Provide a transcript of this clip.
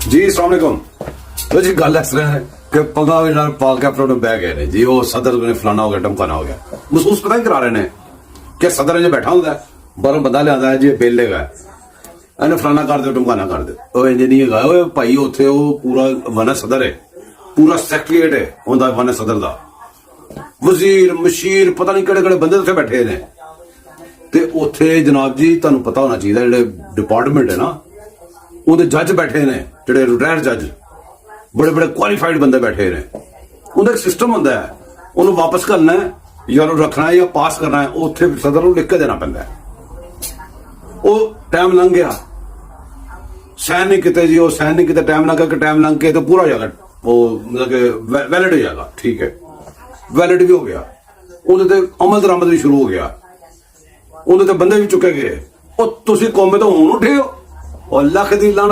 जी अस्सलाम वालेकुम। तो जी गल इस तरह है कि पगा पा के अपने बह गए ने जी, वो सदर ने फलाना हो गया ढमकाना हो गया, महसूस पता ही करा रहे ने कि सदर जो बैठा होंगे बाहरों बंदा लिया है जी बिल लेगा इन्हें फलाना कर दो ढमकाना कर दो, इंज नहीं है भाई। उत्थे वो पूरा वन सदर है, पूरा सैकटरीएट है उनका वन सदर का, वजीर मशीर पता नहीं किहड़े किहड़े बंदे उत्थे बैठे ने। ते उत्थे जनाब जी तुहानूं पता होना चाहिए जिहड़े डिपार्टमेंट है ना उहदे जज बैठे ने, जिहड़े रिटायर्ड जज बड़े बड़े क्वालीफाइड बंदे बैठे ने। उहदा एक सिस्टम होंदा है, उन्होंने वापस करना है या रखना है या पास करना है, उत्थे सदर नूं लिख के देना पैंदा है। वो टाइम लंघ गया, साइन नहीं किते जी, वो साइन नहीं किते, टाइम लंघ के टाइम लंघ के तो पूरा हो जाएगा, वो मतलब कि वैलिड हो जाएगा, ठीक है वैलिड भी हो गया, उहदे ते अमल दरामद भी शुरू हो गया, उहदे ते बंदे भी चुके गए। ਉਹ ਤੁਸੀਂ ਕੌਮੇ ਤੋਂ ਹੁਣ ਉੱਠੇ ਹੋ, ਉਹ ਲੱਖ ਦੀ ਲਾਹਨਤ।